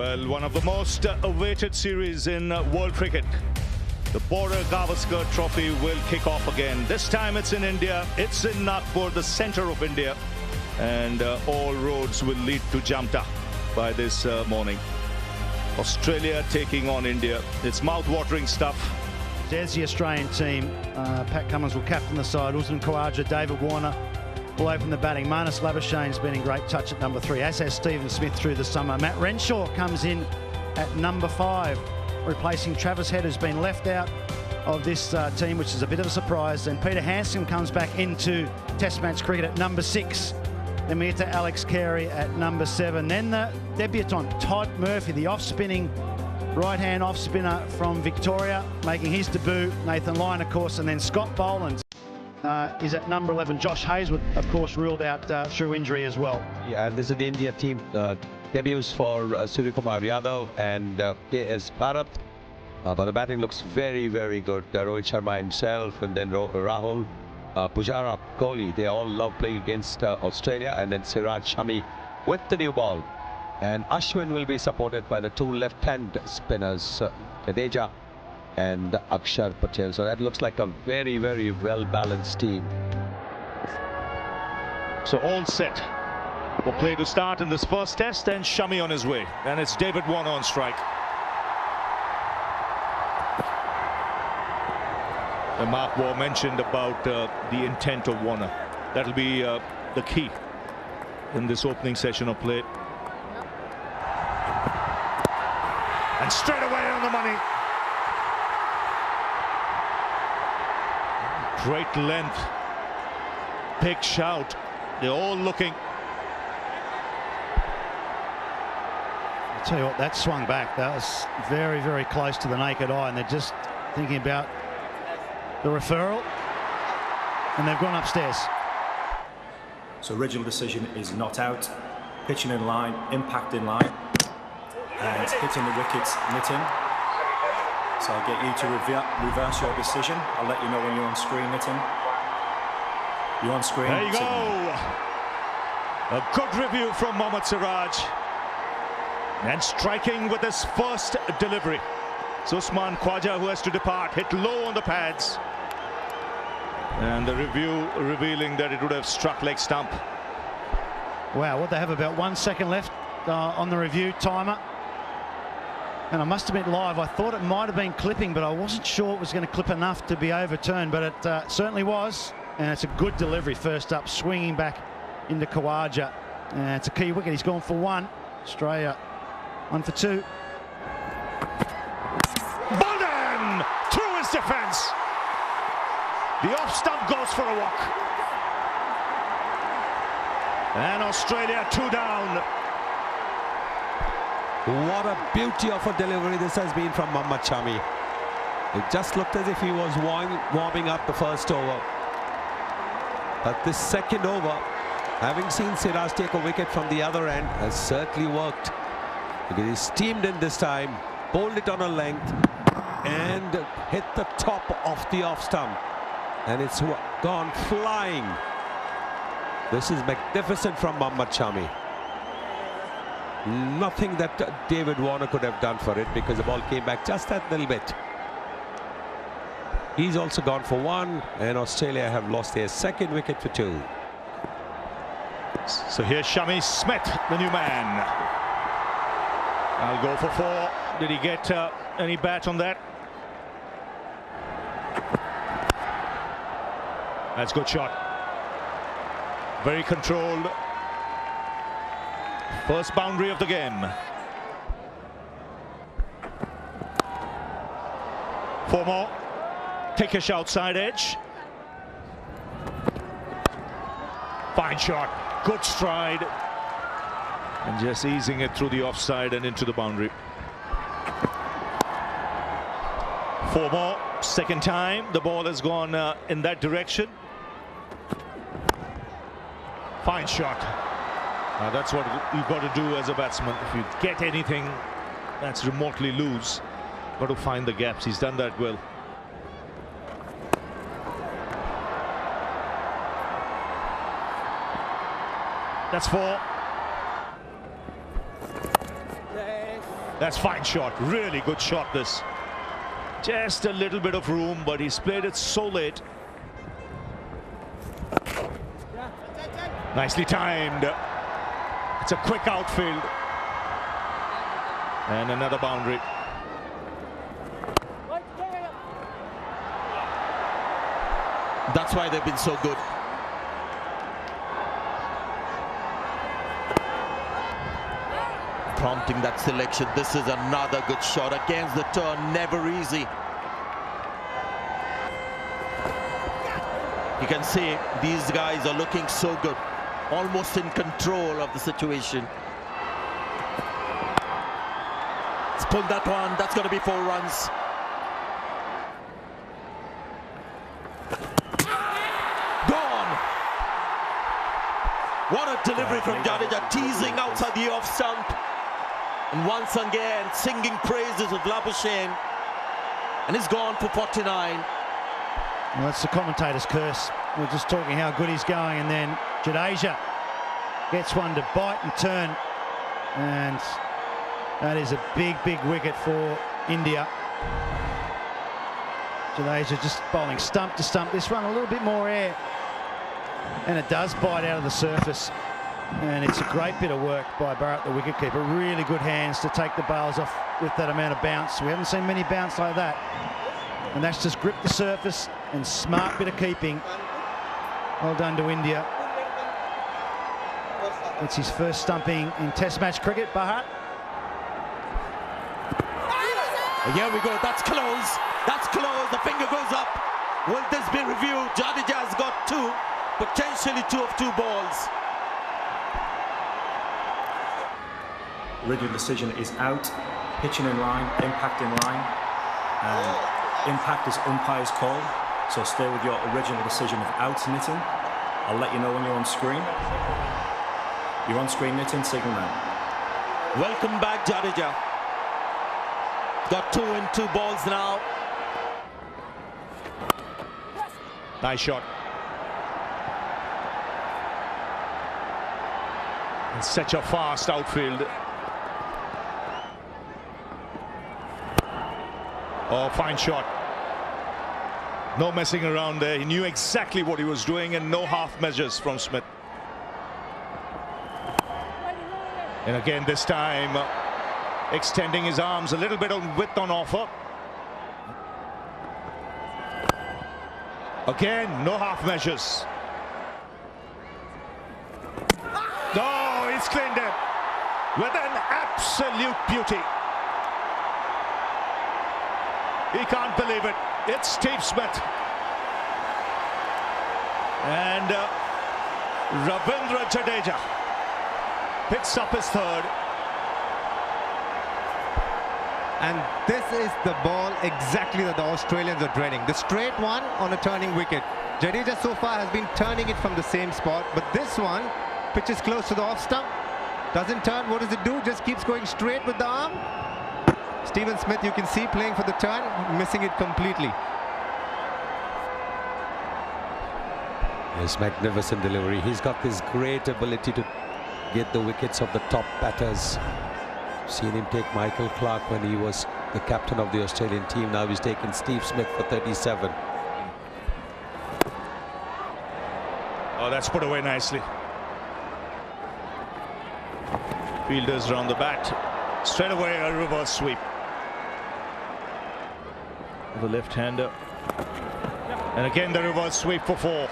Well, one of the most awaited series in world cricket. The Border Gavaskar Trophy will kick off again. This time it's in India. It's in Nagpur, the center of India. And all roads will lead to Jamta by this morning. Australia taking on India. It's mouth-watering stuff. There's the Australian team. Pat Cummins will captain the side. Usman Khawaja, David Warner will open the batting. Marnus Labuschagne's been in great touch at number 3, as has Stephen Smith through the summer. Matt Renshaw comes in at number 5, replacing Travis Head, who's been left out of this team, which is a bit of a surprise. And Peter Handscomb comes back into Test match cricket at number 6. Then we get to Alex Carey at number 7. Then the debutant, Todd Murphy, the off-spinning right-hand off-spinner from Victoria, making his debut. Nathan Lyon, of course, and then Scott Boland is at number 11. Josh Hazlewood, of course, ruled out through injury as well. Yeah, and this is the India team. Debuts for Suryakumar Yadav and KS Bharat. But the batting looks very, very good. Rohit Sharma himself, and then Rahul, Pujara, Kohli. They all love playing against Australia. And then Siraj Shami with the new ball. And Ashwin will be supported by the 2 left-hand spinners, Jadeja and Akshar Patel. So that looks like a very, very well-balanced team. So all set for play to start in this first test, and Shami on his way. And it's David Warner on strike. And Mark Waugh mentioned about the intent of Warner. That'll be the key in this opening session of play. And straight away on the money. Great length. Big shout. They're all looking. I'll tell you what, that swung back. That was very, very close to the naked eye, and they're just thinking about the referral, and they've gone upstairs. So original decision is not out. Pitching in line, impact in line, and hitting the wickets, Nitin. So I'll get you to reverse your decision. I'll let you know when you're on screen, Nitin. You're on screen. There you go. A good review from Mohammad Siraj. And striking with his first delivery. So Usman Khawaja, who has to depart, hit low on the pads. And the review revealing that it would have struck leg stump. Wow, what they have about 1 second left on the review timer. And I must admit, live, I thought it might have been clipping, but I wasn't sure it was going to clip enough to be overturned, but it certainly was. And it's a good delivery first up, swinging back into Khawaja. And it's a key wicket. He's gone for 1. Australia 1 for 2. Bolden through his defence. The off stump goes for a walk. And Australia 2 down. What a beauty of a delivery this has been from Mohammad Shami. It just looked as if he was warming up the first over. But this second over, having seen Siraj take a wicket from the other end, has certainly worked. Because he steamed in this time, bowled it on a length, and hit the top of the off stump. And it's gone flying. This is magnificent from Mohammad Shami. Nothing that David Warner could have done for it, because the ball came back just that little bit. He's also gone for 1, and Australia have lost their second wicket for 2. So here's Shami Smith, the new man. I'll go for 4. Did he get any bat on that? That's a good shot. Very controlled. First boundary of the game. 4 more. Thickish outside edge. Fine shot. Good stride. And just easing it through the offside and into the boundary. 4 more. Second time the ball has gone in that direction. Fine shot. That's what you've got to do as a batsman. If you get anything that's remotely loose, got to find the gaps. He's done that well. That's 4. That's fine shot. Really good shot this. Just a little bit of room, but he's played it so late. Nicely timed. It's a quick outfield. And another boundary. That's why they've been so good. Prompting that selection. This is another good shot against the turn. Never easy. You can see these guys are looking so good, almost in control of the situation. Let's pull that one. That's going to be 4 runs. Gone. What a delivery from Jadeja, teasing outside the off stump. And once again, singing praises of Labuschagne. And he's gone for 49. Well, that's the commentator's curse. We're just talking how good he's going, and then Jadeja gets one to bite and turn. And that is a big, big wicket for India. Jadeja just bowling stump to stump. This run a little bit more air. And it does bite out of the surface. And it's a great bit of work by Barrett, the wicketkeeper. Really good hands to take the bails off with that amount of bounce. We haven't seen many bounce like that. And that's just gripped the surface, and smart bit of keeping. Well done to India. It's his first stumping in Test match cricket, Bharat. Here we go. That's close. That's close. The finger goes up. Will this be reviewed? Jadeja has got 2, potentially 2 of 2 balls. Original decision is out. Pitching in line, impact in line. Impact is umpire's call, so stay with your original decision of out, Nitin. I'll let you know when you're on screen. You're on screen, Nitin, signal now. Welcome back, Jadeja. Got 2 in 2 balls now. Nice shot. And such a fast outfield. Oh, fine shot. No messing around there. He knew exactly what he was doing, and no half measures from Smith. And again, this time, extending his arms, a little bit of width on offer. Again, no half measures. No, he's cleaned it with an absolute beauty. He can't believe it. It's Steve Smith. And Ravindra Jadeja picks up his 3rd. And this is the ball exactly that the Australians are dreading. The straight one on a turning wicket. Jadeja so far has been turning it from the same spot, but this one pitches close to the off stump. Doesn't turn. What does it do? Just keeps going straight with the arm. Stephen Smith, you can see playing for the turn, missing it completely. Yes, magnificent delivery. He's got this great ability to get the wickets of the top batters. Seen him take Michael Clarke when he was the captain of the Australian team. Now he's taken Steve Smith for 37. Oh, that's put away nicely. Fielders round the bat. Straight away a reverse sweep. The left-hander. And again the reverse sweep for 4.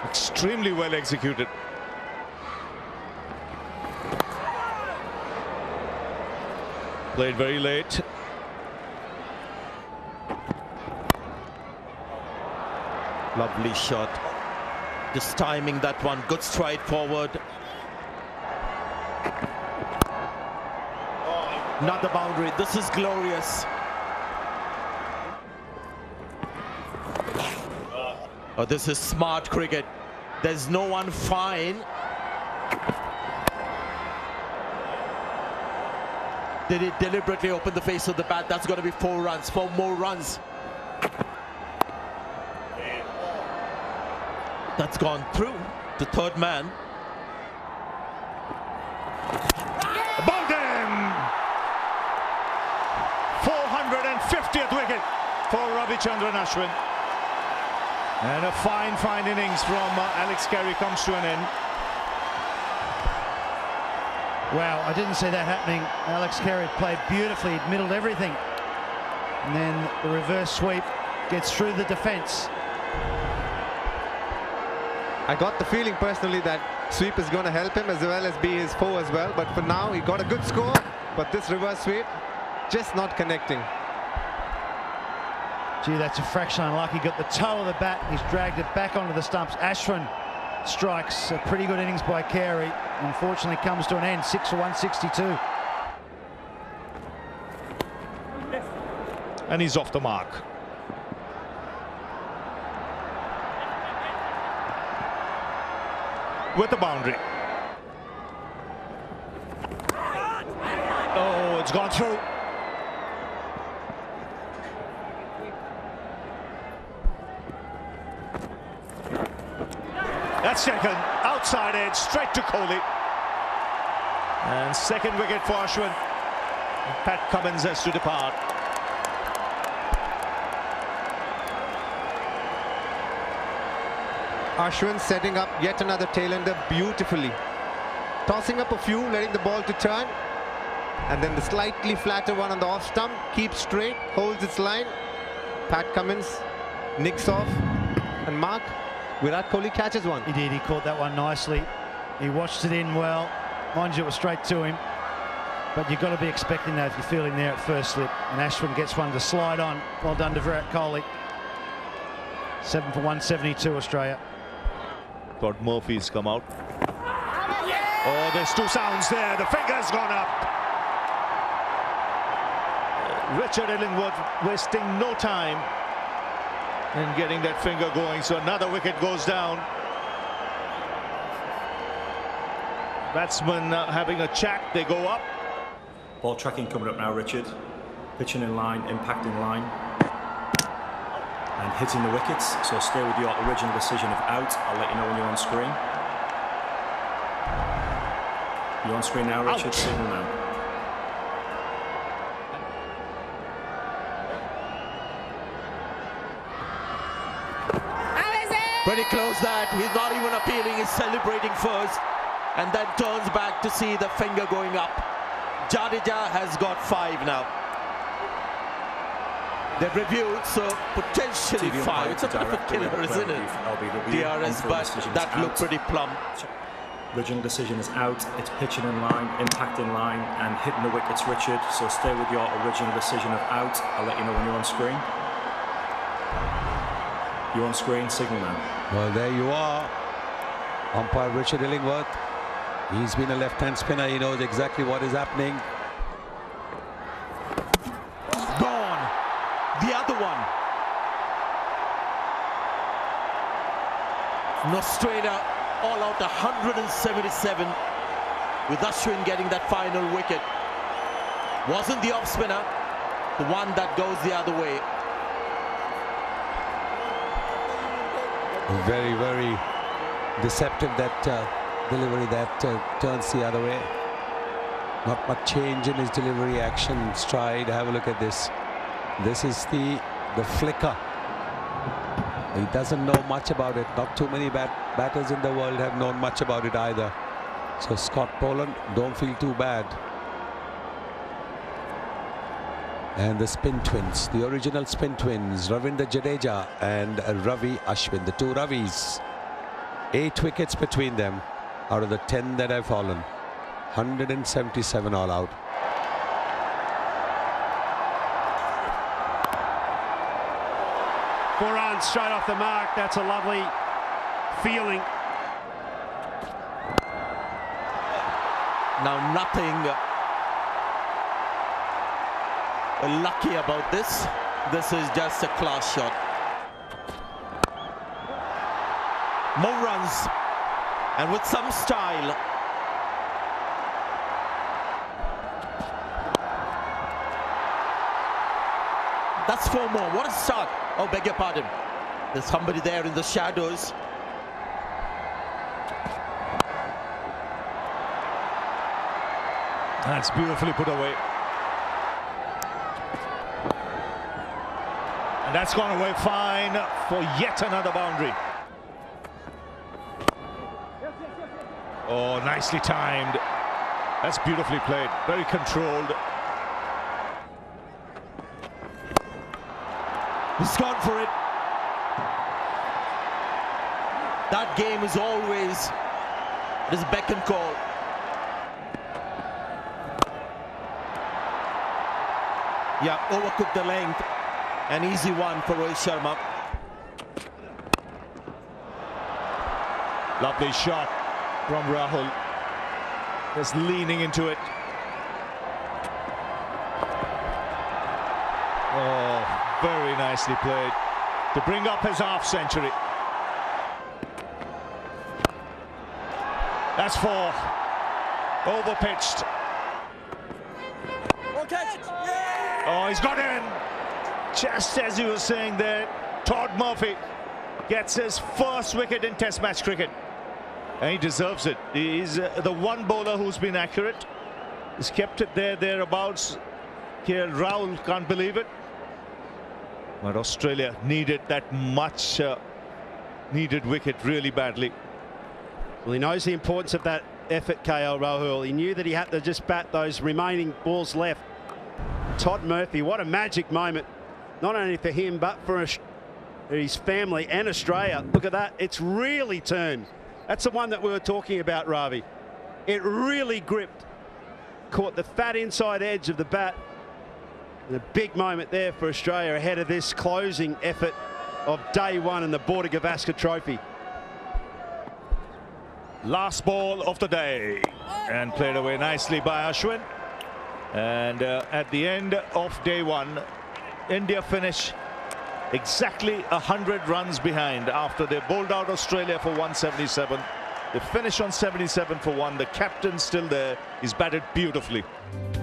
Extremely well executed. Played very late. Lovely shot. Just timing that one. Good stride forward. Not the boundary. This is glorious. Oh, this is smart cricket. There's no one fine. Did he deliberately open the face of the bat? That's going to be 4 runs. 4 more runs. That's gone through to 3rd man. Bowled him! Chandran Ashwin. And a fine innings from Alex Carey comes to an end. Wow, I didn't see that happening. Alex Carey played beautifully, he middled everything. And then the reverse sweep gets through the defence. I got the feeling personally that sweep is going to help him as well as be his foe as well. But for now, he got a good score. But this reverse sweep, just not connecting. Gee, that's a fraction unlucky. Got the toe of the bat. He's dragged it back onto the stumps. Ashwin strikes. A pretty good innings by Carey. Unfortunately, comes to an end. 6 for 162. And he's off the mark. With the boundary. Oh, it's gone through. That's taken outside edge, straight to Kohli. And second wicket for Ashwin. Pat Cummins has to depart. Ashwin setting up yet another tailender beautifully. Tossing up a few, letting the ball to turn. And then the slightly flatter one on the off stump. Keeps straight, holds its line. Pat Cummins nicks off. And Mark, Virat Kohli catches one. He did, he caught that one nicely. He watched it in well. Mind you, it was straight to him. But you've got to be expecting that if you're feeling there at first slip. And Ashwin gets one to slide on. Well done to Virat Kohli. 7 for 172 Australia. Thought Murphy's come out. Oh, there's two sounds there. The finger's gone up. Richard Illingworth wasting no time in getting that finger going. So another wicket goes down. Batsmen having a chat. They go up. Ball tracking coming up now, Richard. Pitching in line, impact in line. And hitting the wickets, so stay with your original decision of out. I'll let you know when you're on screen. You're on screen now, Richard. Signal now. Pretty close that. He's not even appealing. He's celebrating first and then turns back to see the finger going up. Jadeja has got 5 now. They've reviewed, so potentially 5. It's a bit of a killer, isn't it? DRS, but that looked pretty plump. Original decision is out. It's pitching in line, impact in line, and hitting the wickets, Richard. So stay with your original decision of out. I'll let you know when you're on screen. You're on screen, signal now. Well, there you are. Umpire Richard Illingworth. He's been a left-hand spinner. He knows exactly what is happening. Gone. The other one. Nostrada all out 177 with Ashwin getting that final wicket. Wasn't the off spinner, the one that goes the other way. Very, very deceptive, that delivery that turns the other way. Not much change in his delivery, action, stride. Have a look at this. This is the flicker. He doesn't know much about it. Not too many batters in the world have known much about it either. So Scott Poland, don't feel too bad. And the spin twins, the original spin twins, Ravindra Jadeja and Ravi Ashwin, the two Ravis. 8 wickets between them out of the 10 that have fallen. 177 all out. Four runs straight off the mark. That's a lovely feeling. Now nothing lucky about this. This is just a class shot. More runs and with some style. That's 4 more. What a start. Oh, beg your pardon. There's somebody there in the shadows. That's beautifully put away. And that's gone away fine for yet another boundary. Oh, nicely timed. That's beautifully played, very controlled. He's gone for it. That game is always, it is beck and call. Yeah, overcooked the length. An easy one for Rohit Sharma. Lovely shot from Rahul. Just leaning into it. Oh, very nicely played to bring up his half century. That's 4. Overpitched. Oh, he's got in. Just as you were saying there, Todd Murphy gets his first wicket in Test match cricket. And he deserves it. He's the one bowler who's been accurate. He's kept it thereabouts. Here, Rahul can't believe it. But Australia needed that much needed wicket really badly. Well, he knows the importance of that effort, KL Rahul. He knew that he had to just bat those remaining balls left. Todd Murphy, what a magic moment. Not only for him, but for his family and Australia. Look at that. It's really turned. That's the one that we were talking about, Ravi. It really gripped. Caught the fat inside edge of the bat. And a big moment there for Australia ahead of this closing effort of day one in the Border Gavaskar Trophy. Last ball of the day. And played away nicely by Ashwin. And at the end of day one, India finish exactly 100 runs behind after they bowled out Australia for 177. They finish on 77 for 1. The captain's still there. He's batted beautifully.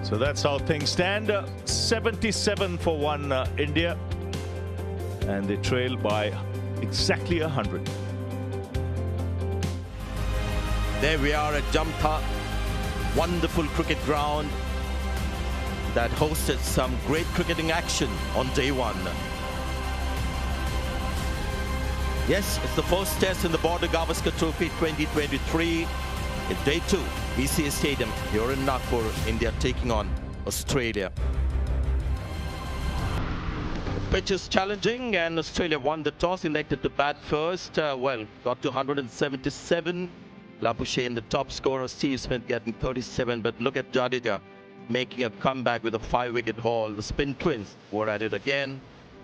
So that's how things stand. 77 for 1 India. And they trail by exactly 100. There we are at Jamtha. Wonderful cricket ground that hosted some great cricketing action on day one. Yes, it's the first test in the Border Gavaskar Trophy 2023. It's day 2, BCA Stadium here in Nagpur, India taking on Australia. The pitch is challenging and Australia won the toss, elected to bat first. Well, got to 177. Labuschagne, the top scorer, Steve Smith getting 37, but look at Jadeja making a comeback with a 5-wicket haul. The spin twins were at it again.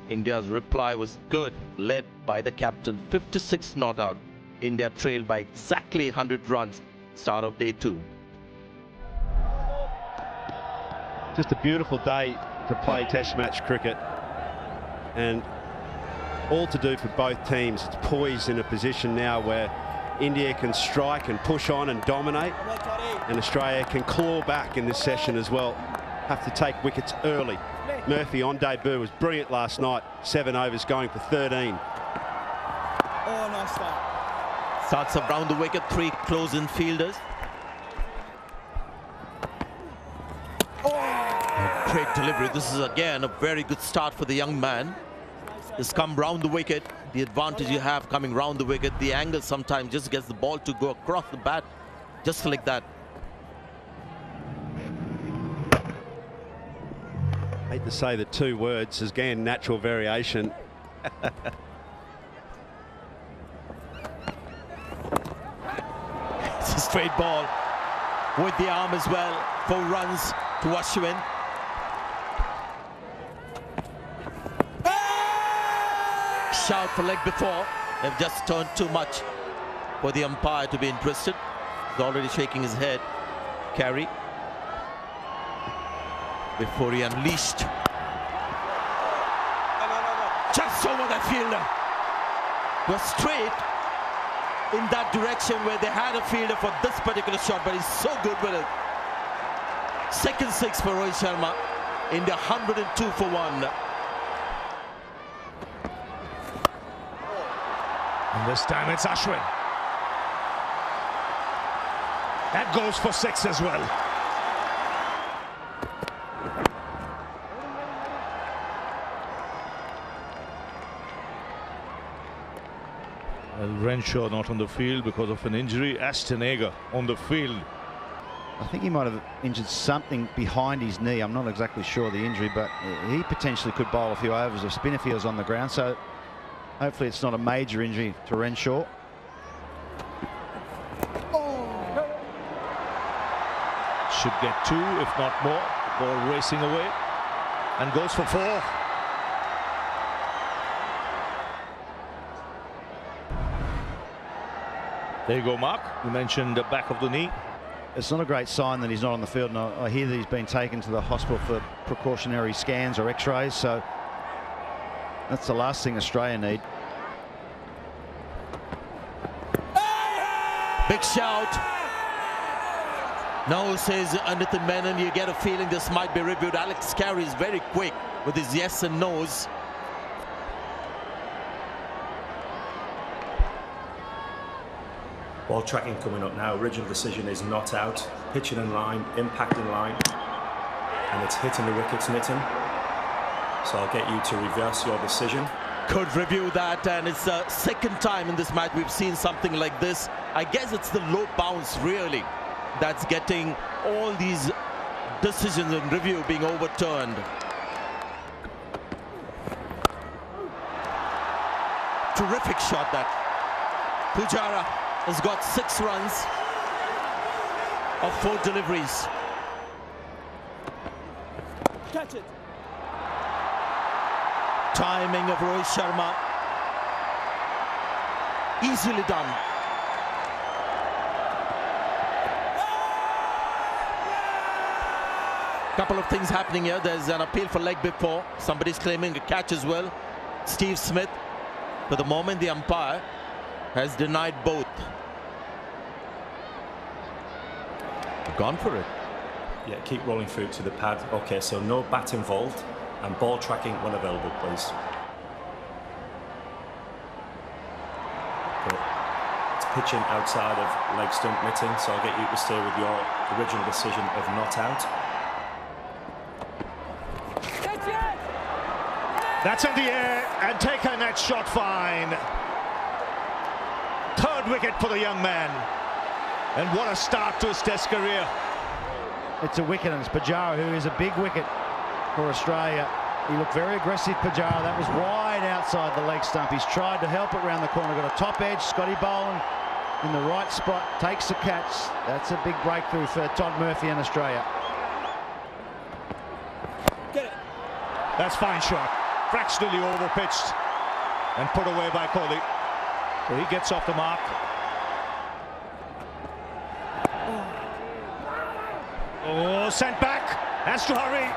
India's reply was good, led by the captain. 56 not out. India trailed by exactly 100 runs, start of day 2. Just a beautiful day to play Test match cricket. And all to do for both teams. It's poised in a position now where India can strike and push on and dominate, and Australia can claw back in this session as well. Have to take wickets early. Murphy on debut was brilliant last night. 7 overs going for 13. Oh, nice start. Starts up round the wicket, 3 close-in fielders. Great delivery. This is again a very good start for the young man. Just come round the wicket. The advantage you have coming round the wicket, the angle sometimes just gets the ball to go across the bat, just like that. I hate to say the 2 words, again, natural variation. It's a straight ball with the arm as well. 4 runs to Ashwin. Shout for leg before. They've just turned too much for the umpire to be interested. He's already shaking his head. Carey. Before he unleashed. Just over that fielder. Was straight in that direction where they had a fielder for this particular shot, but he's so good with it. Second 6 for Rohit Sharma. India 102 for 1. And this time it's Ashwin. That goes for 6 as well. Renshaw not on the field because of an injury. Astenega on the field. I think he might have injured something behind his knee. I'm not exactly sure of the injury, but he potentially could bowl a few overs of spin if he was on the ground. So hopefully it's not a major injury to Renshaw. Should get 2, if not more. Ball racing away and goes for 4. There you go, Mark. You mentioned the back of the knee. It's not a great sign that he's not on the field, and I hear that he's been taken to the hospital for precautionary scans or x-rays, so that's the last thing Australia need. Big shout. Now says Nitin Menon, you get a feeling this might be reviewed. Alex Carey is very quick with his yes and no's. Ball tracking coming up now. Original decision is not out. Pitching in line, impact in line, and it's hitting the wickets, Nitin. So I'll get you to reverse your decision. Could review that, and it's the second time in this match we've seen something like this. I guess it's the low bounce really that's getting all these decisions in review being overturned. Terrific shot that. Pujara has got 6 runs of 4 deliveries. Catch it. Timing of Rohit Sharma. Easily done. Couple of things happening here. There's an appeal for leg before. Somebody's claiming a catch as well. Steve Smith. For the moment, the umpire has denied both. Gone for it. Yeah, keep rolling through to the pad. Okay, so no bat involved, and ball tracking when available, please. Okay. It's pitching outside of leg stump, Nitin, so I'll get you to stay with your original decision of not out. That's in the air and taken that shot fine. 3rd wicket for the young man. And what a start to his Test career. It's a wicket, and it's Pujara, who is a big wicket for Australia. He looked very aggressive, Pujara. That was wide outside the leg stump. He's tried to help it round the corner. Got a top edge. Scotty Boland in the right spot. Takes the catch. That's a big breakthrough for Todd Murphy and Australia. Get it. That's fine shot. Fractionally overpitched and put away by Kohli. So he gets off the mark. Oh, sent back. Has to hurry.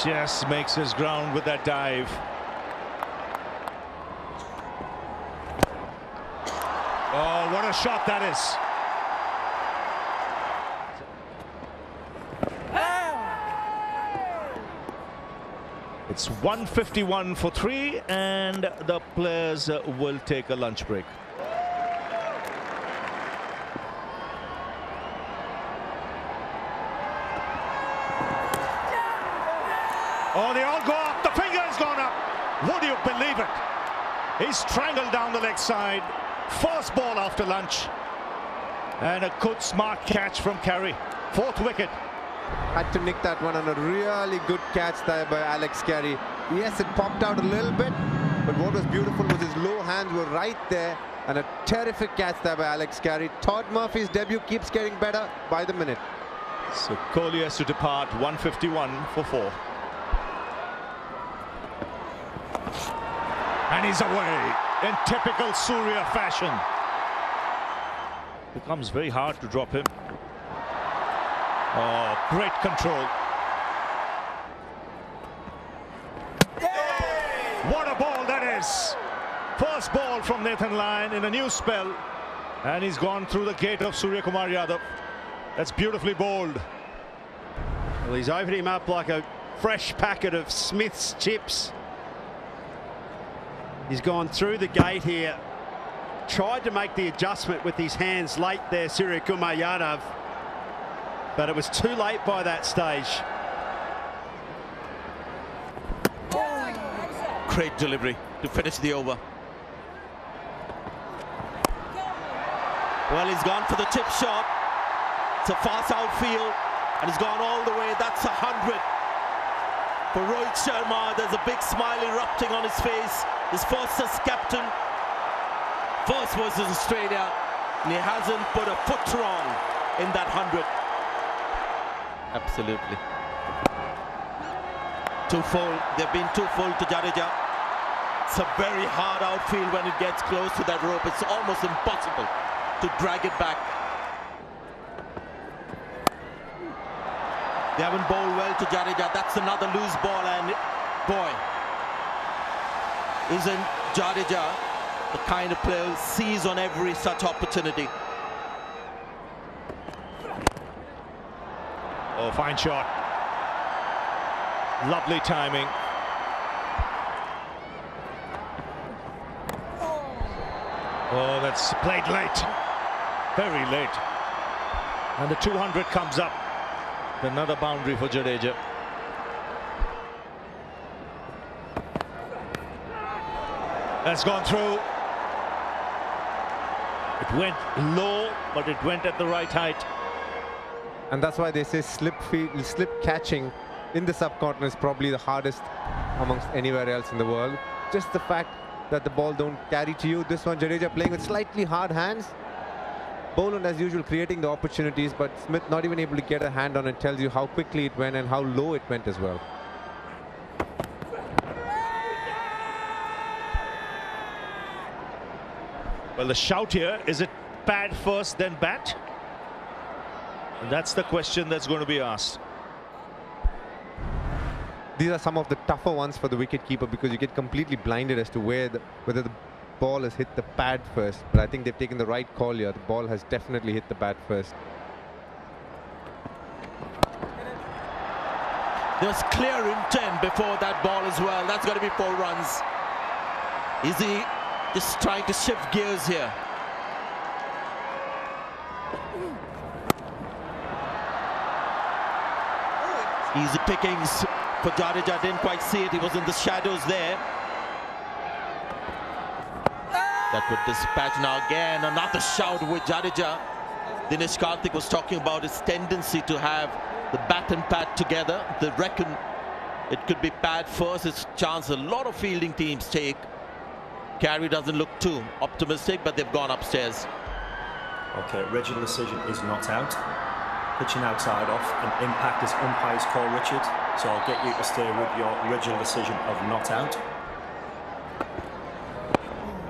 Just makes his ground with that dive. Oh, what a shot that is. It's 151 for 3, and the players will take a lunch break. Oh, they all go up. The finger has gone up. Would you believe it? He's strangled down the leg side. First ball after lunch. And a good smart catch from Carey. 4th wicket. Had to nick that one, on a really good catch there by Alex Carey. Yes, it popped out a little bit, but what was beautiful was his low hands were right there, and a terrific catch there by Alex Carey. Todd Murphy's debut keeps getting better by the minute. So Kohli has to depart. 151 for 4. And he's away in typical Surya fashion. Becomes very hard to drop him. Oh, great control. What a ball that is. First ball from Nathan Lyon in a new spell. And he's gone through the gate of Surya Kumar Yadav. That's beautifully bowled. Well, he's opened him up like a fresh packet of Smith's chips. He's gone through the gate here. Tried to make the adjustment with his hands late there, Surya Kumar Yadav. But it was too late by that stage. Great delivery to finish the over. Well, he's gone for the chip shot. It's a fast outfield, and he's gone all the way. That's 100. For Rohit Sharma, there's a big smile erupting on his face. His first as captain, first versus Australia, and he hasn't put a foot wrong in that 100. Absolutely. Twofold. They've been twofold to Jadeja. It's a very hard outfield when it gets close to that rope. It's almost impossible to drag it back. They haven't bowled well to Jadeja. That's another loose ball, and boy, isn't Jadeja the kind of player who sees on every such opportunity. Oh, fine shot. Lovely timing. Oh, that's played late. Very late. And the 200 comes up. Another boundary for Jadeja. That's gone through. It went low, but it went at the right height. And that's why they say slip catching in the subcontinent is probably the hardest amongst anywhere else in the world. Just the fact that the ball don't carry to you. This one, Jadeja playing with slightly hard hands. Boland, as usual, creating the opportunities, but Smith not even able to get a hand on it. Tells you how quickly it went and how low it went as well. Well, the shout here, is it pad first, then bat? And that's the question that's going to be asked. These are some of the tougher ones for the wicketkeeper because you get completely blinded as to whether the ball has hit the pad first. But I think they've taken the right call here. The ball has definitely hit the pad first. There's clear intent before that ball as well. That's got to be 4 runs. Is he just trying to shift gears here? Easy pickings for Jadeja. Didn't quite see it. He was in the shadows there. That would dispatch now again. Another shout with Jadeja. Dinesh Karthik was talking about his tendency to have the bat and pad together. They reckon it could be pad first. It's a chance a lot of fielding teams take. Carey doesn't look too optimistic, but they've gone upstairs. Okay, original decision is not out. Pitching outside off, and impact is umpire's call, Richard. So I'll get you to stay with your original decision of not out.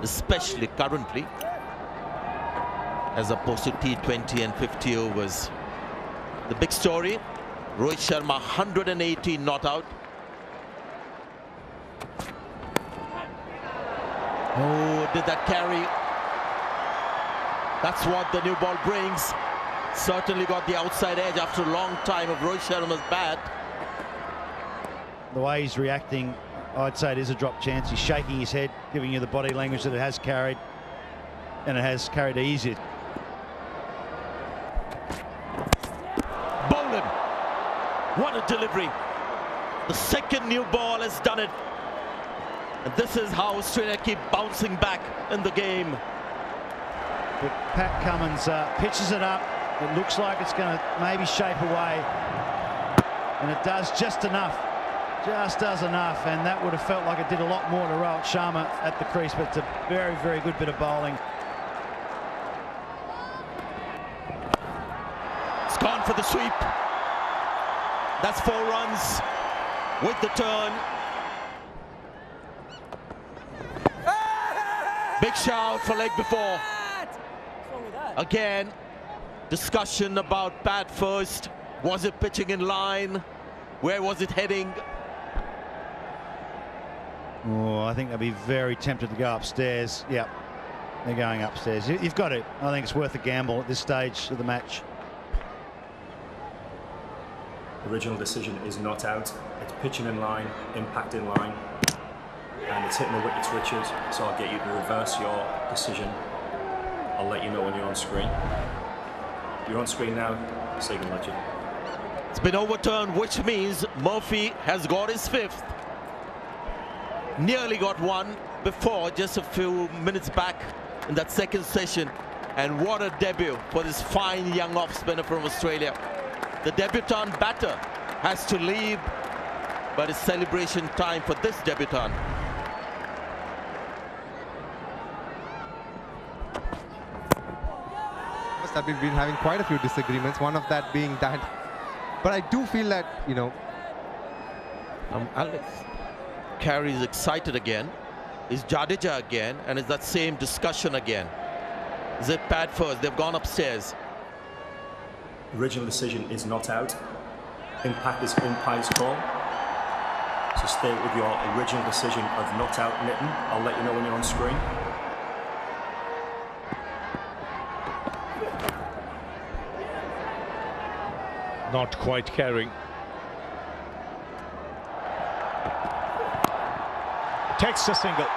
Especially currently, as opposed to T20 and 50 overs. The big story, Rohit Sharma 118 not out. Oh, did that carry? That's what the new ball brings. Certainly got the outside edge after a long time of Rohit Sharma's bat. The way he's reacting, I'd say it is a drop chance. He's shaking his head, giving you the body language that it has carried, and it has carried easy. Boland, what a delivery. The second new ball has done it. And this is how Australia keep bouncing back in the game. But Pat Cummins pitches it up. It looks like it's going to maybe shape away, and it does just enough. Just does enough, and that would have felt like it did a lot more to Rohit Sharma at the crease, but it's a very, very good bit of bowling. It's gone for the sweep. That's 4 runs with the turn. Big shout for leg before. Again, discussion about bat first. Was it pitching in line? Where was it heading? Oh, I think they'll be very tempted to go upstairs. Yep, they're going upstairs. You've got to. I think it's worth a gamble at this stage of the match. Original decision is not out. It's pitching in line, impact in line, and it's hitting the wickets, Richard. So I'll get you to reverse your decision. I'll let you know when you're on screen. You're on screen now, signal legend. It's been overturned, which means Murphy has got his 5th. Nearly got one before, just a few minutes back in that second session. And what a debut for this fine young off-spinner from Australia. The debutant batter has to leave, but it's celebration time for this debutant. That we've been having quite a few disagreements, one of that being that. But I do feel that, you know, Alex Carey is excited again. Is Jadeja again, and it's that same discussion again. Is it Pat first? They've gone upstairs. Original decision is not out. Impact is umpire's call. So stay with your original decision of not out, Nitin. I'll let you know when you're on screen. Not quite carrying. Takes a single.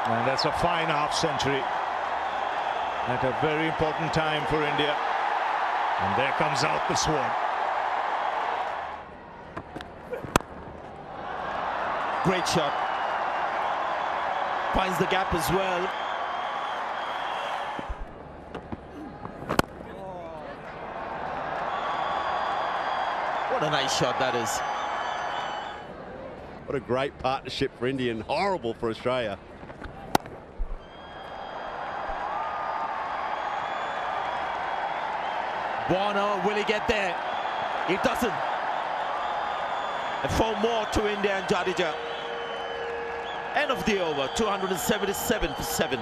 And that's a fine half century at a very important time for India. And there comes out the swan. Great shot. Finds the gap as well. What a nice shot that is. What a great partnership for India and horrible for Australia. Warner, will he get there? He doesn't. And 4 more to India and Jadeja. End of the over, 277 for 7.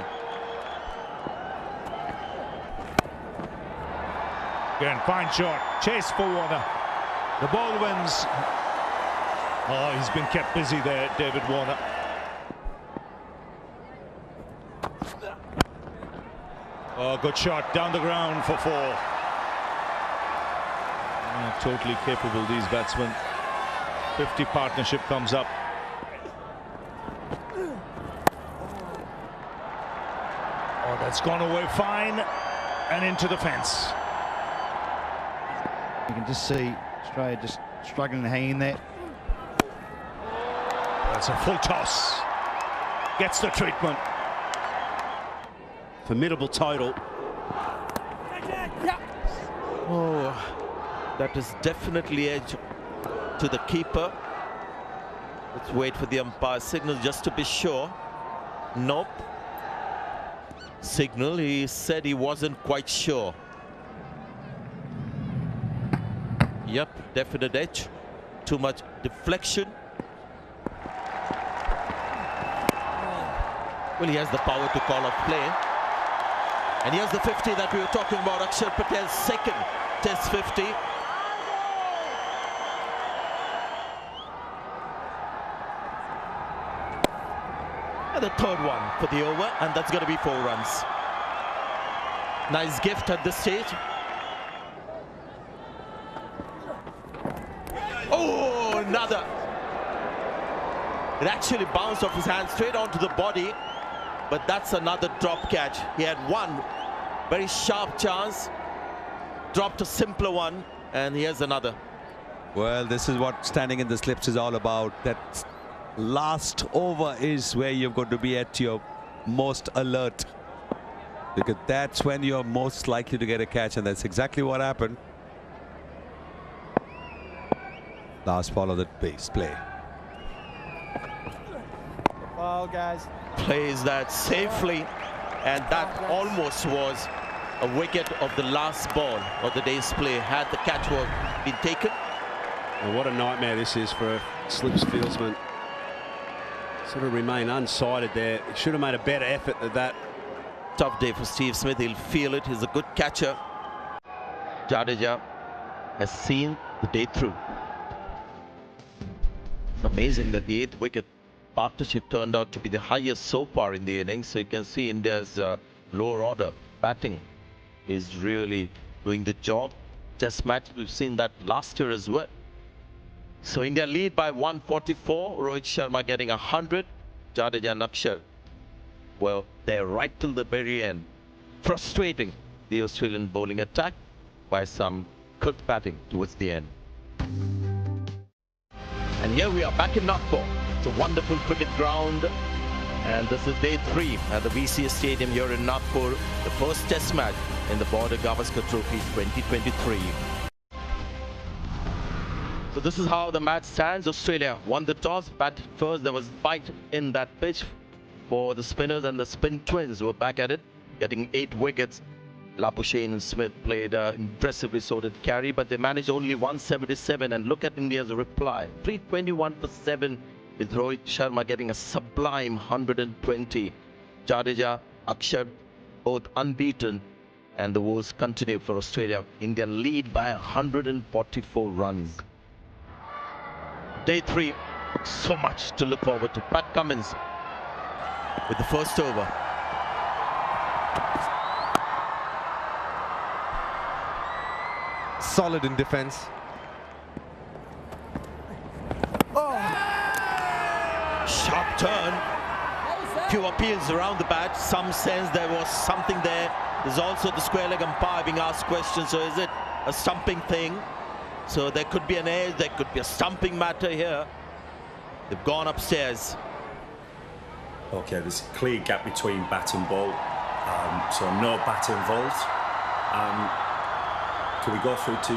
Again, fine shot. Chase for Warner. The ball wins. Oh, he's been kept busy there, David Warner. Oh, good shot down the ground for 4. Totally capable, these batsmen. 50 partnership comes up. Oh, that's gone away fine and into the fence. You can just see Australia just struggling to hang in there. That's a full toss. Gets the treatment. Formidable total. Oh, that is definitely edge to the keeper. Let's wait for the umpire signal just to be sure. Nope. Signal, he said he wasn't quite sure. Yep, definite edge. Too much deflection. Well, he has the power to call off play. And here's the 50 that we were talking about. Akshar Patel's second Test 50. And the third one for the over, and that's going to be 4 runs. Nice gift at this stage. Oh, another. It actually bounced off his hand straight onto the body, but that's another drop catch. He had one very sharp chance, dropped a simpler one, and here's another. Well, this is what standing in the slips is all about. That last over is where you've got to be at your most alert, because that's when you're most likely to get a catch, and that's exactly what happened. Last ball of the base play. Well, guys. Plays that safely, and that almost was a wicket of the last ball of the day's play had the catch been taken. Well, what a nightmare this is for a slips fieldsman. Sort of remain unsighted there. He should have made a better effort than that. Tough day for Steve Smith. He'll feel it. He's a good catcher. Jadeja has seen the day through. Amazing that the 8th wicket partnership turned out to be the highest so far in the innings. So you can see India's lower order batting is really doing the job. Test match, we've seen that last year as well. So India lead by 144. Rohit Sharma getting 100. Jadeja and Akshar, well, they're right till the very end, frustrating the Australian bowling attack by some good batting towards the end. And here we are back in Nagpur. It's a wonderful cricket ground, And this is day 3 at the VCS Stadium here in Nagpur, the first test match in the Border Gavaskar Trophy 2023. So this is how the match stands. Australia won the toss, batted first. There was fight in that pitch for the spinners, and the spin twins were back at it, getting 8 wickets. Labuschagne and Smith played impressively, so did Carey, but they managed only 177. And look at India's reply, 321 for 7, with Rohit Sharma getting a sublime 120. Jadeja, Akshar, both unbeaten, and the woes continue for Australia. India lead by 144 runs. Day 3, so much to look forward to. Pat Cummins with the first over. Solid in defense. Sharp turn. Few appeals around the bat. Some sense there was something there. There's also the square leg umpire being asked questions. So is it a stumping thing? So there could be an edge, there could be a stumping matter here. They've gone upstairs. Okay, there's a clear gap between bat and ball, so no bat involved. Can we go through to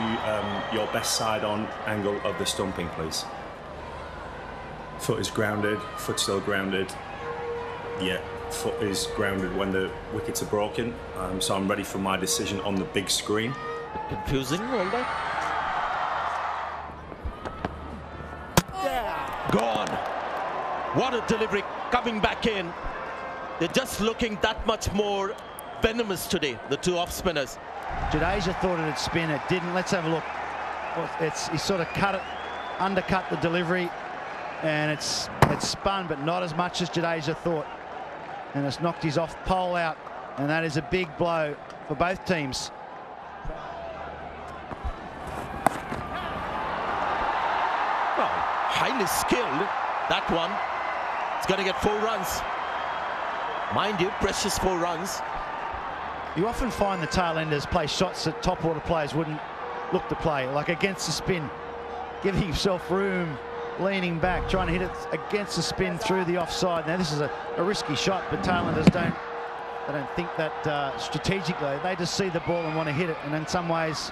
your best side on angle of the stumping, please? Foot is grounded, foot still grounded. Yeah, foot is grounded when the wickets are broken. So I'm ready for my decision on the big screen. Confusing, all that. Gone. What a delivery, coming back in. They're just looking that much more venomous today, the two off spinners. Jadeja thought it'd spin, it didn't. Let's have a look. He sort of undercut the delivery, and it's spun, but not as much as Jadeja thought. And it's knocked his off pole out, and that is a big blow for both teams. Well, highly skilled, that one. It's going to get 4 runs. Mind you, precious 4 runs. You often find the tail-enders play shots that top-order players wouldn't look to play, like against the spin, giving himself room, leaning back, trying to hit it against the spin through the offside. Now this is a risky shot, but tail-enders don't think that strategically. They just see the ball and want to hit it, and in some ways,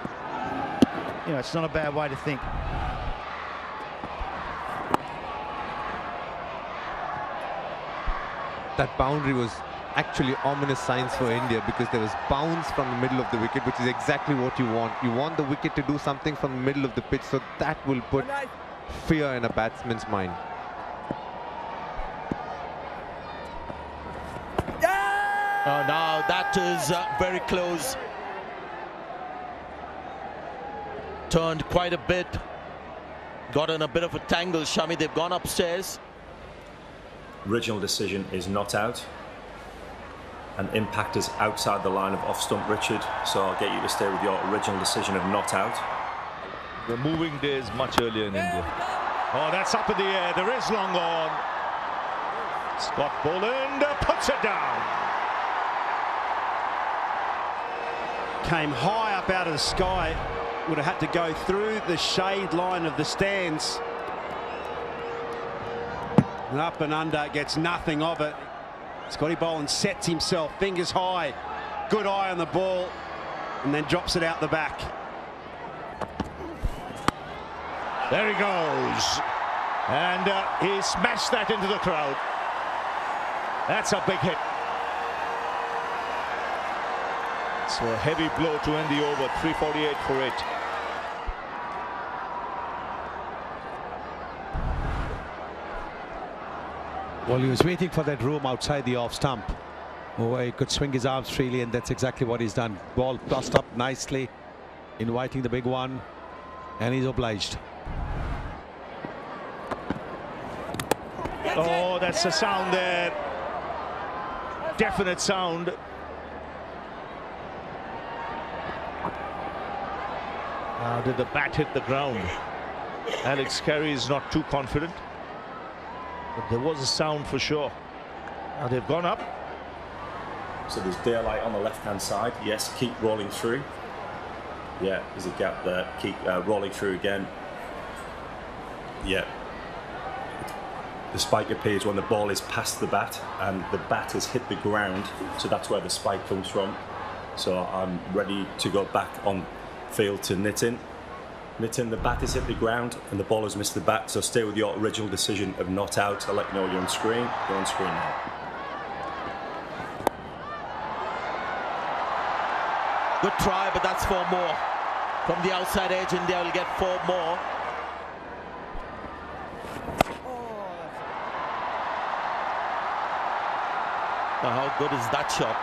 you know, it's not a bad way to think. That boundary was actually ominous signs for India, because there was bounce from the middle of the wicket, which is exactly what you want. You want the wicket to do something from the middle of the pitch, so that will put fear in a batsman's mind. Now that is very close. Turned quite a bit. Got in a bit of a tangle, Shami. They've gone upstairs. Original decision is not out. And impact is outside the line of off-stump, Richard. So I'll get you to stay with your original decision of not out. The moving days much earlier in India. Oh, that's up in the air. There is long on. Scott Boland puts it down. Came high up out of the sky. Would have had to go through the shade line of the stands. And up and under, gets nothing of it. Scotty Boland sets himself, fingers high, good eye on the ball, and then drops it out the back. There he goes. And he smashed that into the crowd. That's a big hit. So a heavy blow to end the over, 348 for it. Well, he was waiting for that room outside the off stump where he could swing his arms freely, and that's exactly what he's done. Ball tossed up nicely, inviting the big one, and he's obliged. Oh, that's a sound there. Definite sound. Now, did the bat hit the ground? Alex Carey is not too confident. But there was a sound for sure. Now they've gone up. So there's daylight on the left-hand side. Yes, keep rolling through. Yeah, there's a gap there. Keep rolling through again. Yeah. The spike appears when the ball is past the bat and the bat has hit the ground, so that's where the spike comes from. So I'm ready to go back on field to Nitin. Nitin, the bat has hit the ground and the ball has missed the bat, so stay with your original decision of not out. I'll let you know you're on screen. You're on screen now. Good try, but that's 4 more. From the outside edge, India will get 4 more. Now, how good is that shot?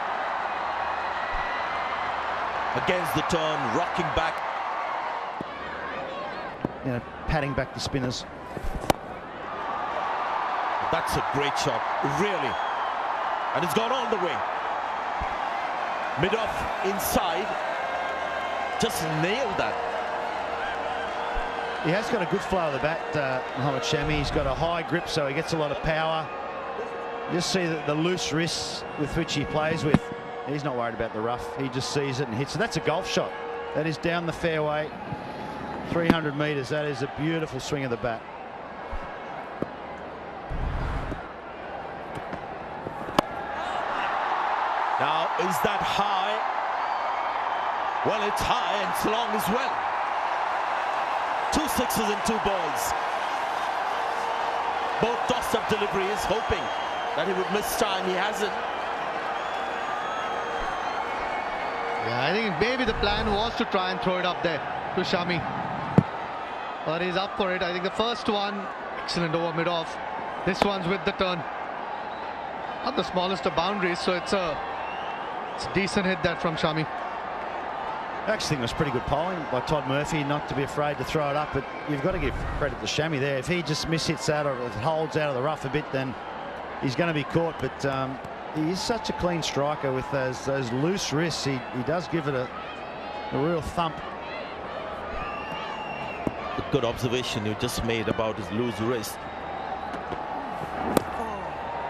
Against the turn, rocking back. You know, patting back the spinners. That's a great shot, really. And it's gone all the way. Mid-off, inside. Just nailed that. He has got a good flow of the bat, Mohammad Shami. He's got a high grip, so he gets a lot of power. You just see the loose wrists with which he plays with. He's not worried about the rough. He just sees it and hits it. That's a golf shot. That is down the fairway, 300 metres. That is a beautiful swing of the bat. Now, is that high? Well, it's high and it's long as well. 2 sixes and 2 balls. Both toss-up deliveries, hoping that he would miss time. He hasn't. Yeah, I think maybe the plan was to try and throw it up there to Shami. But he's up for it. I think the first one, excellent over mid-off. This one's with the turn. Not the smallest of boundaries, so it's a decent hit there from Shami. I actually think it was pretty good polling by Todd Murphy not to be afraid to throw it up, but you've got to give credit to Shami there. If he just mishits that or if it holds out of the rough a bit, then he's going to be caught. But he is such a clean striker with those loose wrists. He does give it a real thump. A good observation you just made about his loose wrist.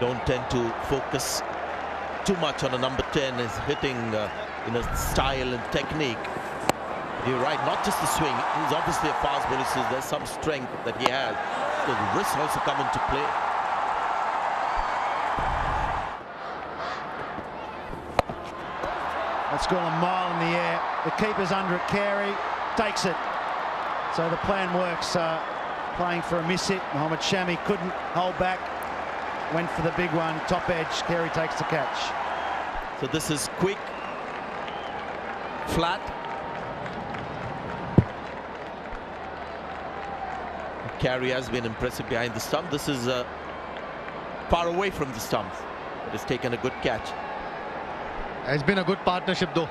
Don't tend to focus too much on a number 10 is hitting in a style and technique. You're right, not just the swing. He's obviously a fast bowler, so there's some strength that he has. So the wrists also come into play. That's gone a mile in the air. The keeper's under it. Carey takes it. So the plan works. Playing for a miss hit. Mohammad Shami couldn't hold back. Went for the big one. Top edge. Carey takes the catch. So this is quick, flat. Carey has been impressive behind the stump. This is far away from the stump. But it's taken a good catch. It's been a good partnership though.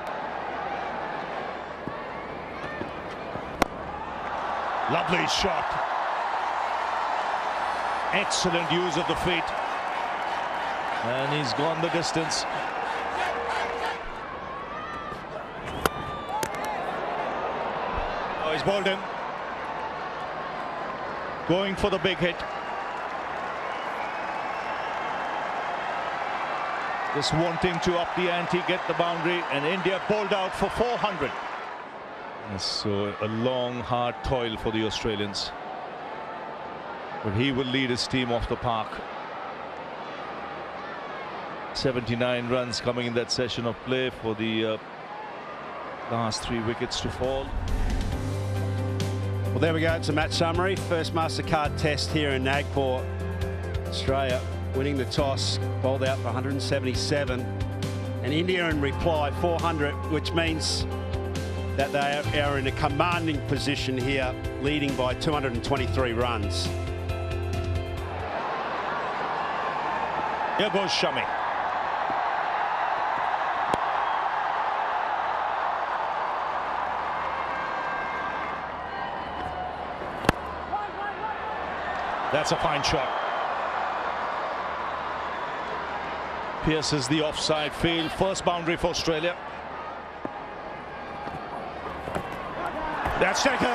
Lovely shot. Excellent use of the feet. And he's gone the distance. Oh, he's bowled him. Going for the big hit. Just wanting to up the ante, get the boundary, and India bowled out for 400. So a long, hard toil for the Australians. But he will lead his team off the park. 79 runs coming in that session of play for the last 3 wickets to fall. Well, there we go. It's a match summary. First MasterCard test here in Nagpur. Australia winning the toss, bowled out for 177. And India in reply 400, which means that they are in a commanding position here, leading by 223 runs. Here goes Shami. That's a fine shot. Pierces the offside field. First boundary for Australia. That's taken,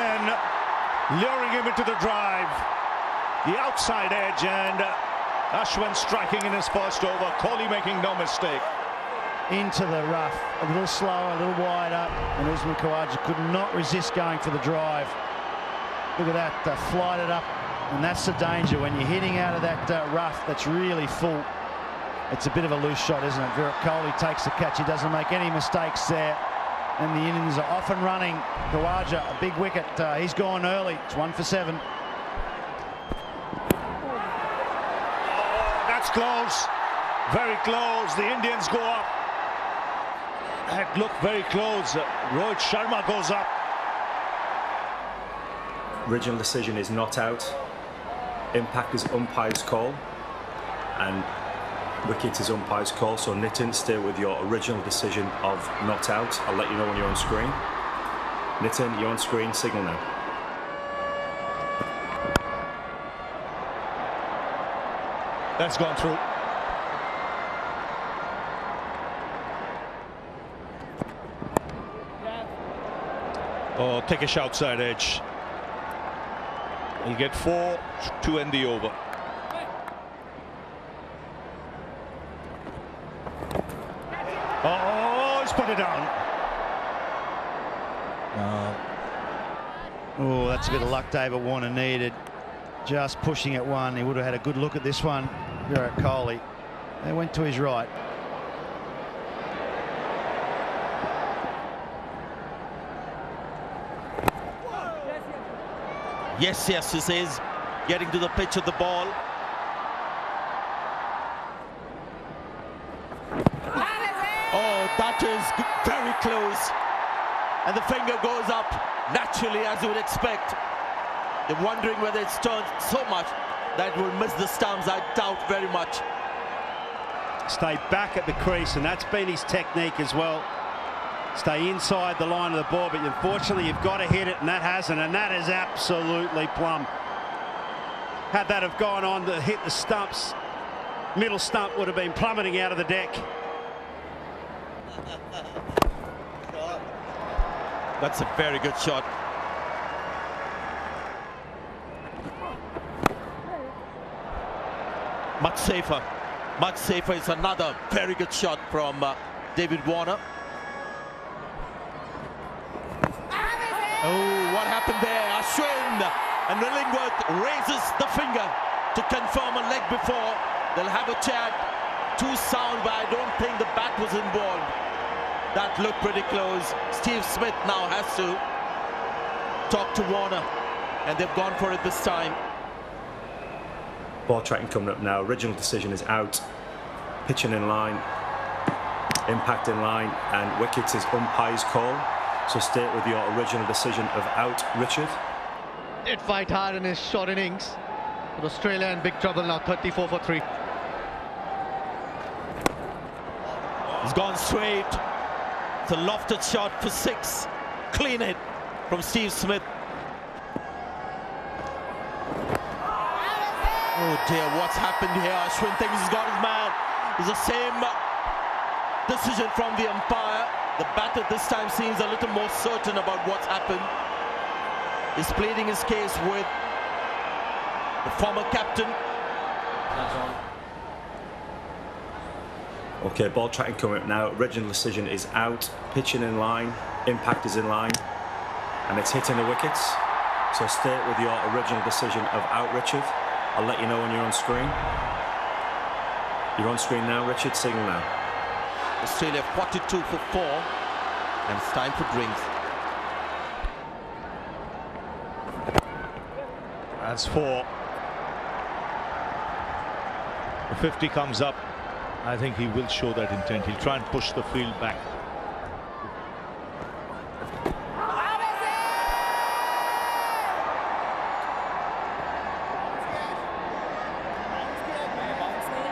luring him into the drive. The outside edge, and Ashwin striking in his first over. Kohli making no mistake. Into the rough. A little slower, a little wider. And Usman Khawaja could not resist going for the drive. Look at that, flighted up And that's the danger when you're hitting out of that rough that's really full. It's a bit of a loose shot, isn't it? Virat Kohli takes the catch. He doesn't make any mistakes there. And the Indians are off and running. Khawaja, a big wicket. He's gone early. It's 1 for 7. That's close. Very close. The Indians go up. That looked very close. Rohit Sharma goes up. Original decision is not out. Impact is umpire's call. And wicket is umpire's call. So Nitin, stay with your original decision of not out. I'll let you know when you're on screen. Nitin, you're on screen. Signal now. That's gone through. Oh, take a shot side edge. He'll get 4 to end the over. Oh, he's put it down. Oh, that's a bit of luck David Warner needed. Just pushing at one. He would have had a good look at this one. Virat Kohli. They went to his right. Yes, he says, getting to the pitch of the ball. Oh, that is very close. And the finger goes up naturally, as you would expect. You're wondering whether it's turned so much that it will miss the stumps. I doubt very much. Stay back at the crease, and that's been his technique as well. Stay inside the line of the ball, but unfortunately you've got to hit it, and that hasn't, and that is absolutely plumb. Had that have gone on to hit the stumps, middle stump would have been plummeting out of the deck. That's a very good shot. Much safer. Much safer. It's another very good shot from David Warner. Oh, what happened there? Ashwin and Illingworth raises the finger to confirm a leg before. They'll have a chat. Too sound, but I don't think the bat was involved. That looked pretty close. Steve Smith now has to talk to Warner, and they've gone for it this time. Ball tracking coming up now. Original decision is out. Pitching in line. Impact in line. And wickets is umpire's call. So stay with your original decision of out, Richard. Did fight hard in his short innings. But Australia in big trouble now, 34 for 3. He's gone straight. It's a lofted shot for 6. Clean hit from Steve Smith. Oh dear, what's happened here? Ashwin thinks he's got his man. It's the same decision from the umpire. The batter this time seems a little more certain about what's happened. He's pleading his case with the former captain. That's on. Okay, ball tracking coming up now. Original decision is out. Pitching in line. Impact is in line. And it's hitting the wickets. So stay with your original decision of out, Richard. I'll let you know when you're on screen. You're on screen now, Richard. Signal now. Australia 42 for 4, and it's time for drinks. That's 4. The 50 comes up. I think he will show that intent. He'll try and push the field back.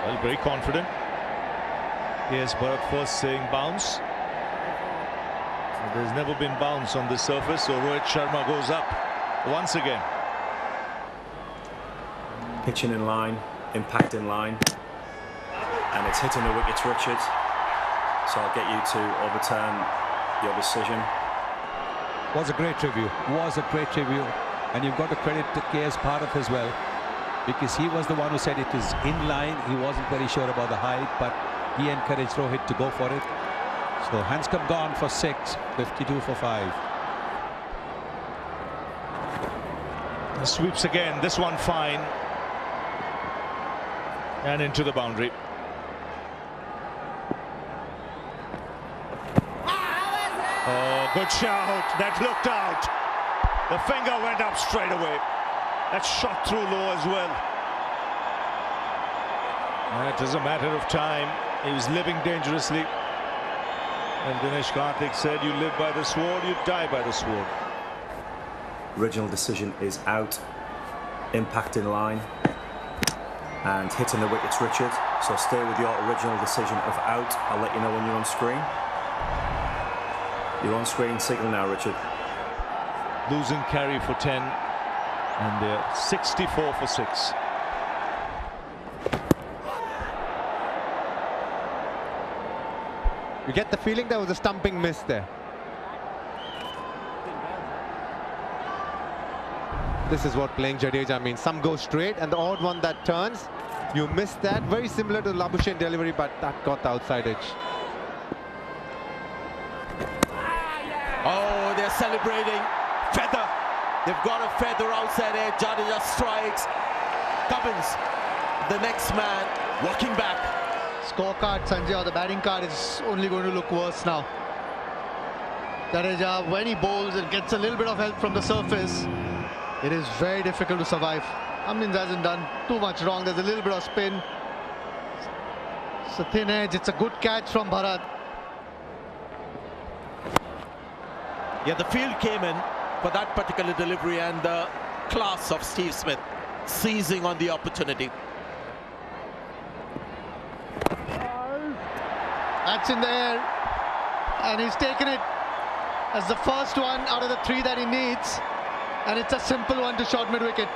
Well, very confident. Yes, Bharat first saying bounce. There's never been bounce on this surface, so Rohit Sharma goes up once again. Pitching in line, impact in line, and it's hitting the wickets, Richard. So I'll get you to overturn your decision. Was a great review. Was a great review, and you've got to credit the KS Bharat as well, because he was the one who said it is in line. He wasn't very sure about the height, but he encouraged Rohit to go for it. So Hanscom gone for 6, 52 for 5. Sweeps again, this one fine. And into the boundary. Oh, good shout. That looked out. The finger went up straight away. That shot through low as well. It was a matter of time. He was living dangerously. And Dinesh Karthik said, you live by the sword, you die by the sword. Original decision is out. Impact in line. And hitting the wickets, Richard. So stay with your original decision of out. I'll let you know when you're on screen. You're on screen signal now, Richard. Losing carry for 10. And they're 64 for 6. You get the feeling there was a stumping miss there. This is what playing Jadeja means. Some go straight and the odd one that turns, you miss that. Very similar to the Labuschagne delivery, but that got the outside edge. Oh, they're celebrating. Feather. They've got a feather outside edge. Jadeja strikes. Cummins, the next man, walking back. Scorecard, Sanjay, or the batting card is only going to look worse now. Jadeja, when he bowls and gets a little bit of help from the surface, it is very difficult to survive. Cummins hasn't done too much wrong. There's a little bit of spin. It's a thin edge. It's a good catch from Bharat. Yeah, the field came in for that particular delivery, and the class of Steve Smith seizing on the opportunity. That's in the air, and he's taken it as the first one out of the 3 that he needs, and it's a simple one to short mid-wicket.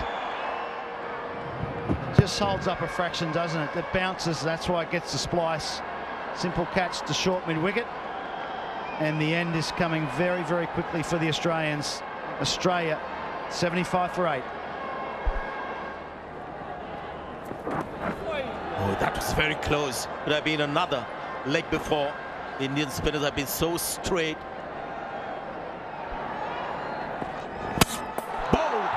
Just holds up a fraction, doesn't it? It bounces, that's why it gets the splice. Simple catch to short mid-wicket, and the end is coming very, very quickly for the Australians. Australia, 75 for 8. Oh, that was very close. Could have been another leg before. The Indian spinners have been so straight. Bowled.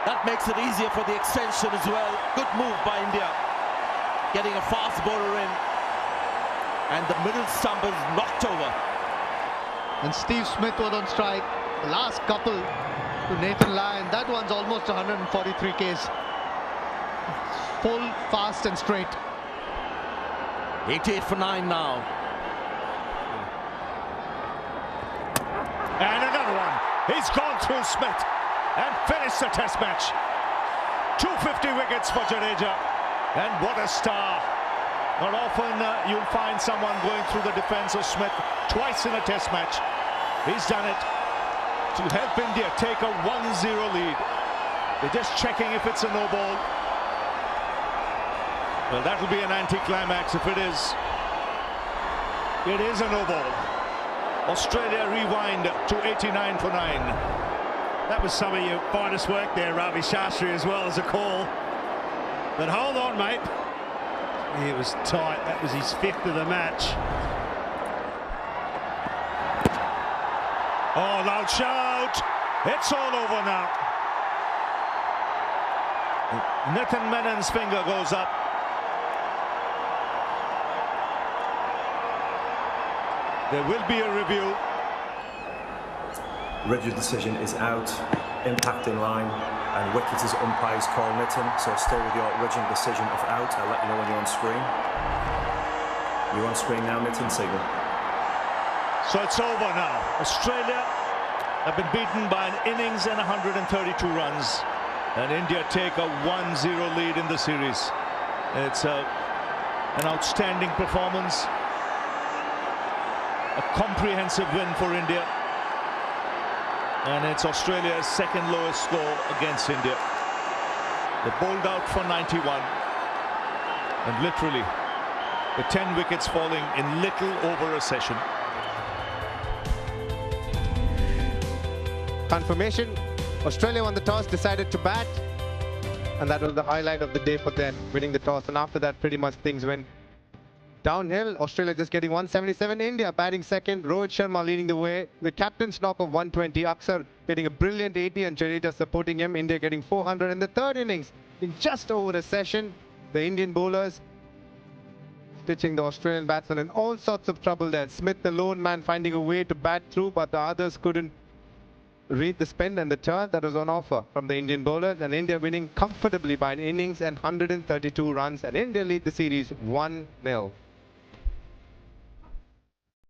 That makes it easier for the extension as well. Good move by India. Getting a fast bowler in. And the middle stump is knocked over. And Steve Smith was on strike. The last couple to Nathan Lyon. That one's almost 143 Ks. Full, fast and straight. 88 for 9 now. And another one. He's gone through Smith and finished the test match. 250 wickets for Jadeja. And what a star. Not often you'll find someone going through the defense of Smith twice in a test match. He's done it to help India take a 1-0 lead. They're just checking if it's a no ball. Well, that'll be an anticlimax if it is. It is a no ball. Australia rewind to 89 for 9. That was some of your finest work there, Ravi Shastri, as well as a call. But hold on, mate. It was tight. That was his 5th of the match. Oh, loud shout. It's all over now. Nitin Menon's finger goes up. There will be a review. Rigid decision is out. Impact in line. And wicket is umpire's call, Nitin. So stay with your original decision of out. I'll let you know when you're on screen. You're on screen now, Nitin, signal. So it's over now. Australia have been beaten by an innings and 132 runs. And India take a 1-0 lead in the series. It's an outstanding performance. A comprehensive win for India. And it's Australia's second lowest score against India. They bowled out for 91. And literally, the 10 wickets falling in little over a session. Confirmation, Australia won the toss, decided to bat, and that was the highlight of the day for them, winning the toss. And after that, pretty much things went Downhill, Australia just getting 177. India batting second. Rohit Sharma leading the way. The captain's knock of 120. Aksar getting a brilliant 80 and Jadeja supporting him. India getting 400 in the third innings. In just over a session, the Indian bowlers stitching the Australian batsmen in all sorts of trouble there. Smith, the lone man, finding a way to bat through, but the others couldn't read the spin and the turn that was on offer from the Indian bowlers, and India winning comfortably by an innings and 132 runs, and India lead the series 1-0.